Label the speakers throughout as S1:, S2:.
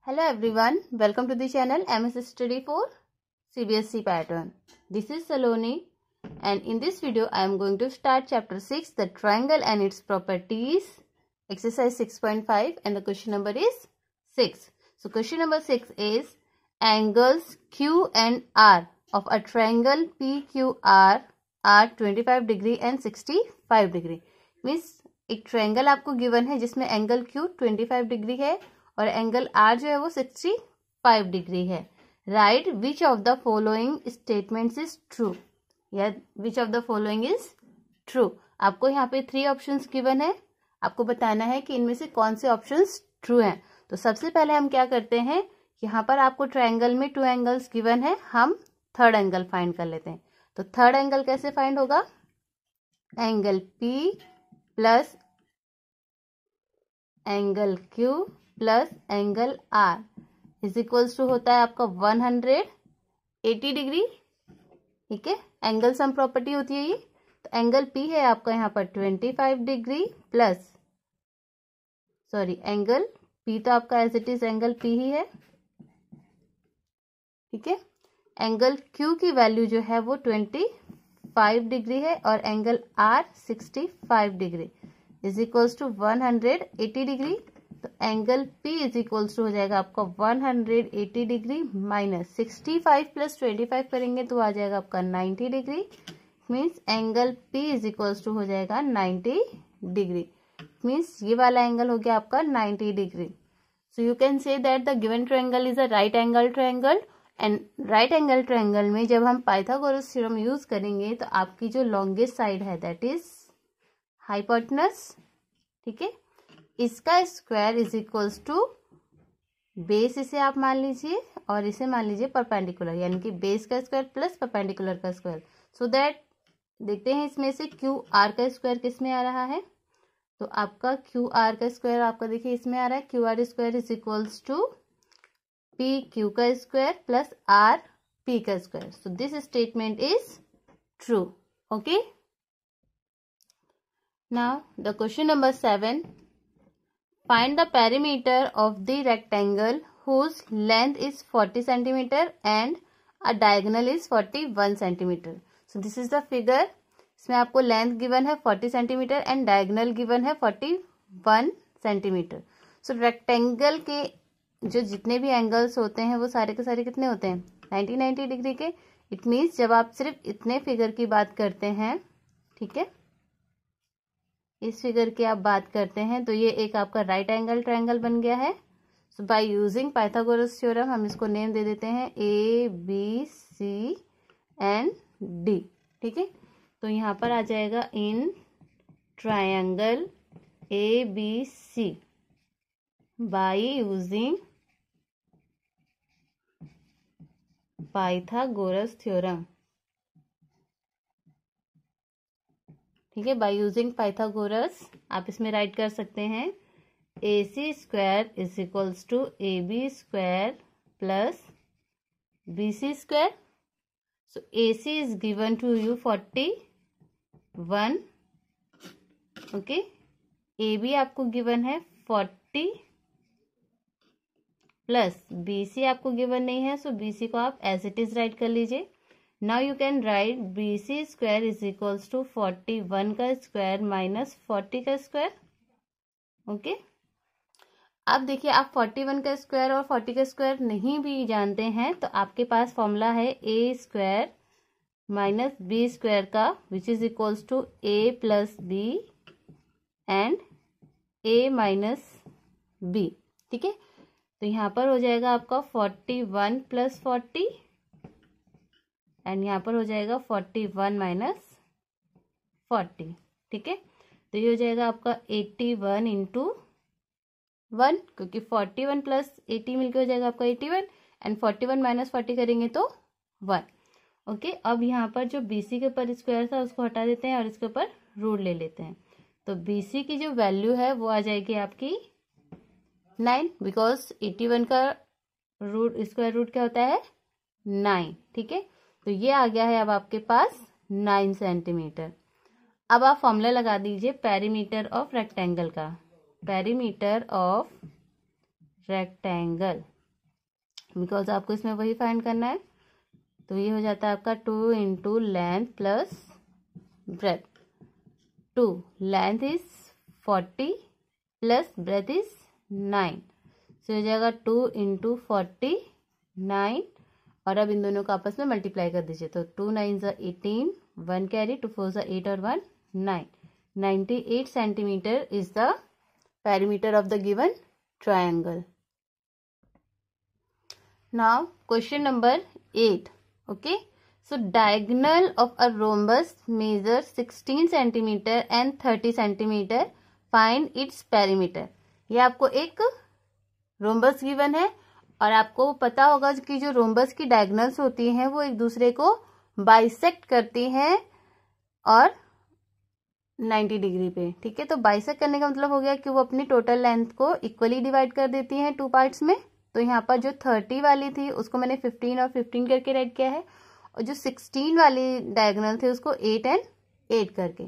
S1: Hello everyone, welcome to the channel MS Study for CBSE pattern. This is Saloni and in this video I am going to start chapter 6, the triangle and its properties, exercise 6.5, and the question number is 6. So question number 6 is angles Q and R of a triangle PQR are 25 degree and 65 degree. Means एक triangle आपको given है जिसमें angle Q 25 degree है और angle R जो है वो 65 degree है. Right which of the following statements is true, या which of the following is true. आपको यहाँ पे 3 ऑप्शंस गिवन है, आपको बताना है कि इनमें से कौन से ऑप्शंस ट्रू हैं. तो सबसे पहले हम क्या करते हैं, यहाँ पर आपको ट्रायंगल में 2 एंगल्स गिवन है, हम थर्ड एंगल फाइंड कर लेते हैं. तो थर्ड एंगल कैसे फाइंड होगा, angle P plus angle Q plus angle R is equals to होता है आपका 180 डिग्री. ठीक है, एंगल सम प्रॉपर्टी होती है ये. तो एंगल P है आपका यहाँ पर 25 डिग्री प्लस एंगल P तो आपका as it is angle P ही है. ठीक है, एंगल Q की वैल्यू जो है वो 25 डिग्री है और angle R 65 degree is equals to 180 degree. तो angle P is equals to हो जाएगा आपका 180 डिग्री माइनस 65 प्लस 25 करेंगे तो आ जाएगा आपका 90 degree. Means angle P is equals to हो जाएगा 90 डिग्री. मीन्स ये वाला एंगल हो गया आपका 90 degree. So you can say that the given triangle is a right angle triangle. And right angle triangle में जब हम पाइथागोरस थ्योरम यूज करेंगे तो आपकी जो लॉन्गेस्ट साइड है दैट इज हाइपोटेनस. ठीक है, इसका square is equals to base, इसे आप मान लीजिए और इसे मान लीजिए परपेंडिकुलर, यानी कि बेस का स्क्वायर प्लस परपेंडिकुलर का स्क्वायर. सो दैट देखते हैं इसमें से क्यू आर का स्क्वायर किस में आ रहा है. तो आपका क्यू आर का स्क्वायर आपका देखिए इसमें आ रहा है, Q R square is equals to P Q का स्क्वायर प्लस आर पी का square. So this statement is true. Okay, now the question number 7, find the perimeter of the rectangle whose length is 40 centimeter and a diagonal is 41 centimeter. So this is the figure. इसमें आपको length given है 40 centimetre and diagonal given है 41 centimetre. सो rectangle के जो जितने भी angles होते हैं वो सारे के सारे कितने होते हैं, 90 डिग्री के. इट मीन्स जब आप सिर्फ इतने फिगर की बात करते हैं, ठीक है, इस फिगर की आप बात करते हैं तो ये एक आपका राइट एंगल ट्रायंगल बन गया है. सो बाय यूजिंग पाइथागोरस थ्योरम हम इसको नेम दे देते हैं ABC एंड D. ठीक है, तो यहाँ पर आ जाएगा in triangle ABC bye using Pythagoras theorem. ठीक है, बाय यूजिंग पाइथागोरस आप इसमें राइट कर सकते हैं AC square is equals to AB square plus BC square. So AC is given to you 41. Okay, AB आपको गिवन है 40 प्लस BC आपको गिवन नहीं है, सो BC को आप एज इट इज राइट कर लीजिए. Now you can write BC square is equals to 41 का स्क्वायर माइनस 40 का स्क्वायर. ओके, अब देखिए आप 41 का स्क्वायर और 40 का स्क्वायर नहीं भी जानते हैं तो आपके पास फॉर्मूला है A square minus B square का which is equals to A plus B and A minus B. ठीक है, तो यहाँ पर हो जाएगा आपका 41 प्लस 40 एंड यहाँ पर हो जाएगा 41 माइनस 40. ठीक है, तो ये हो जाएगा आपका 81 इंटू 1, क्योंकि 41 प्लस 80 मिलकर हो जाएगा आपका 81 एंड 41 माइनस 40 करेंगे तो 1. ओके, अब यहाँ पर जो BC के ऊपर स्क्वायर था उसको हटा देते हैं और इसके ऊपर रूट ले लेते हैं. तो BC की जो वैल्यू है वो आ जाएगी आपकी 9, बिकॉज 81 का रूट स्क्वायर रूट क्या होता है 9. ठीक है, तो ये आ गया है अब आपके पास 9 सेंटीमीटर. अब आप फॉर्मूला लगा दीजिए पेरीमीटर ऑफ रेक्टेंगल का. पेरीमीटर ऑफ रेक्टेंगल बिकॉज आपको इसमें वही फाइंड करना है। तो ये हो जाता है आपका 2 into length plus breadth. 2 length is 40 plus breadth is 9, सो हो जाएगा 2 इंटू 49। और अब इन दोनों को आपस में मल्टीप्लाई कर दीजिए। तो 2 9 ज़ा 18, 1 कैरी, 2 4 ज़ा 8 और 1 9। 98 centimetre is the perimeter of the given triangle. Now question number 8. Okay, so diagonal of a rhombus measures 16 centimeter and 30 centimeter. Find its perimeter. ये आपको एक रोम्बस गिवन है और आपको पता होगा कि जो रोम्बस की डायगोनल्स होती हैं वो एक दूसरे को बाइसेक्ट करती हैं और 90 डिग्री पे। ठीक है, तो बाइसेक्ट करने का मतलब हो गया कि वो अपनी टोटल लेंथ को इक्वली डिवाइड कर देती हैं 2 पार्ट्स में। तो यहाँ पर जो 30 वाली थी उसको मैंने 15 और 15 करके राइट किया है, और जो 16 वाली डायगोनल थी उसको 8 एंड 8 करके।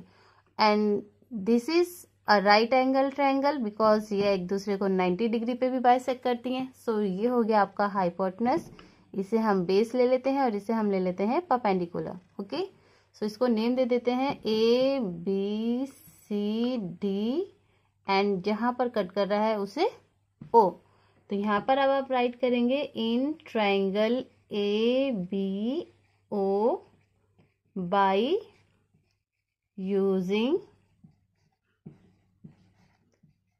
S1: And this is a right angle triangle because ये एक दूसरे को 90 डिग्री पे भी बाइसेक्ट करती हैं। सो ये हो गया आपका हाइपोटेनस। इसे हम बेस ले लेते हैं और इसे हम ले लेते हैं परपेंडिकुलर। ओके, सो इसको नेम दे देते हैं A B C D and जहां पर कट कर रहा है उसे O। तो यहाँ पर अब आप राइट करेंगे इन triangle ABO by using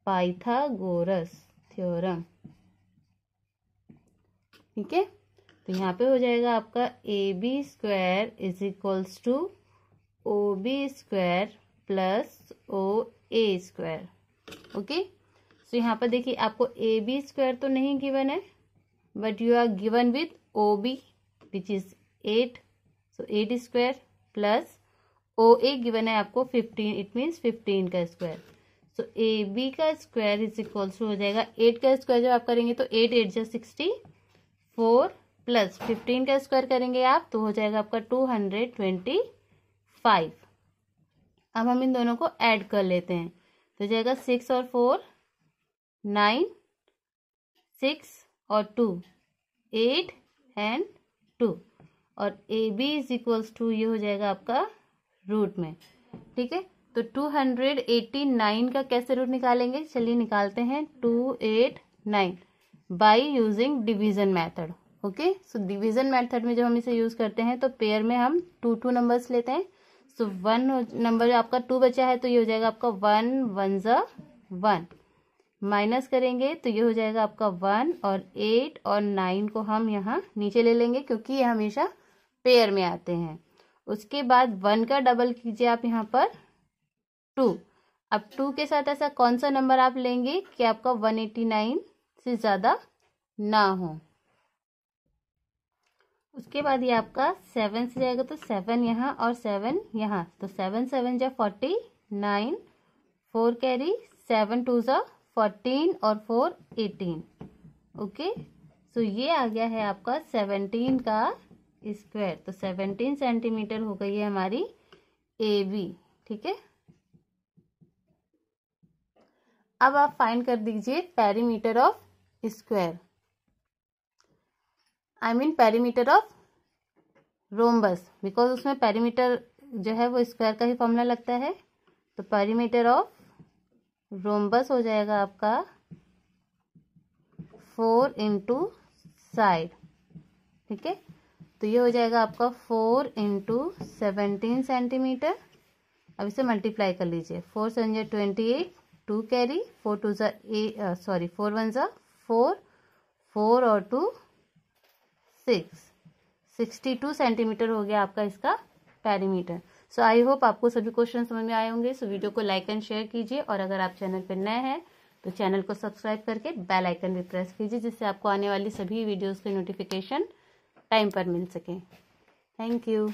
S1: Pythagoras theorem. ठीक है, तो यहाँ पे हो जाएगा आपका AB square is equals to OB square plus OA square. Okay, so यहाँ पर देखिए आपको AB स्क्वायर तो नहीं गिवन है, but you are given with OB which is 8, so 8 square plus OA given है आपको 15, इट मीन्स 15 का स्क्वायर। सो AB का स्क्वायर इज इक्वल्स टू हो जाएगा 8 का स्क्वायर जब आप करेंगे तो 8 8 जा 64 प्लस 15 का स्क्वायर करेंगे आप तो हो जाएगा आपका 225। अब हम इन दोनों को ऐड कर लेते हैं तो हो जाएगा 6 और 4 9, 6 और 2 8 एंड 2, और AB इज इक्वल्स टू ये हो जाएगा आपका रूट में। ठीक है, तो 289 का कैसे रूट निकालेंगे, चलिए निकालते हैं। 289 by using division method. Okay, so division method में जब हम इसे यूज करते हैं तो पेयर में हम 2 नंबर्स लेते हैं। सो 1 नंबर आपका 2 बचा है तो ये हो जाएगा आपका 1 1 ज़ा 1, माइनस करेंगे तो ये हो जाएगा आपका 1, और 8 और 9 को हम यहाँ नीचे ले लेंगे क्योंकि ये हमेशा पेयर में आते हैं। उसके बाद 1 का डबल कीजिए आप यहाँ पर 2। अब 2 के साथ ऐसा कौन सा नंबर आप लेंगे कि आपका 189 से ज़्यादा ना हो। उसके बाद ये आपका 7 से जाएगा तो 7 यहाँ और 7 यहाँ, तो 7 7 जा 49, 4 कैरी, 7 2 जा 14 और 4 18। ओके, सो ये आ गया है आपका 17 का स्क्वायर। तो 17 सेंटीमीटर हो गई है हमारी AB। ठीक है, अब आप फाइंड कर दीजिए perimeter of square, I mean perimeter of rhombus, because उसमें पेरीमीटर जो है वो स्क्वायर का ही फॉर्मूला लगता है। तो पेरीमीटर ऑफ रोम्बस हो जाएगा आपका 4 इंटू साइड। ठीक है, तो ये हो जाएगा आपका 4 इंटू 17 सेंटीमीटर। अब इसे मल्टीप्लाई कर लीजिए। 4 7 जा 28, 2 कैरी, 4 2 जा 4 1 जा 4, 4 और 2 6, 62 सेंटीमीटर हो गया आपका इसका पेरीमीटर। सो आई होप आपको सभी क्वेश्चन समझ में आए होंगे। सो वीडियो को लाइक एंड शेयर कीजिए, और अगर आप चैनल पर नए हैं तो चैनल को सब्सक्राइब करके बेल आइकन भी प्रेस कीजिए, जिससे आपको आने वाली सभी वीडियोस के नोटिफिकेशन टाइम पर मिल सके। Thank you.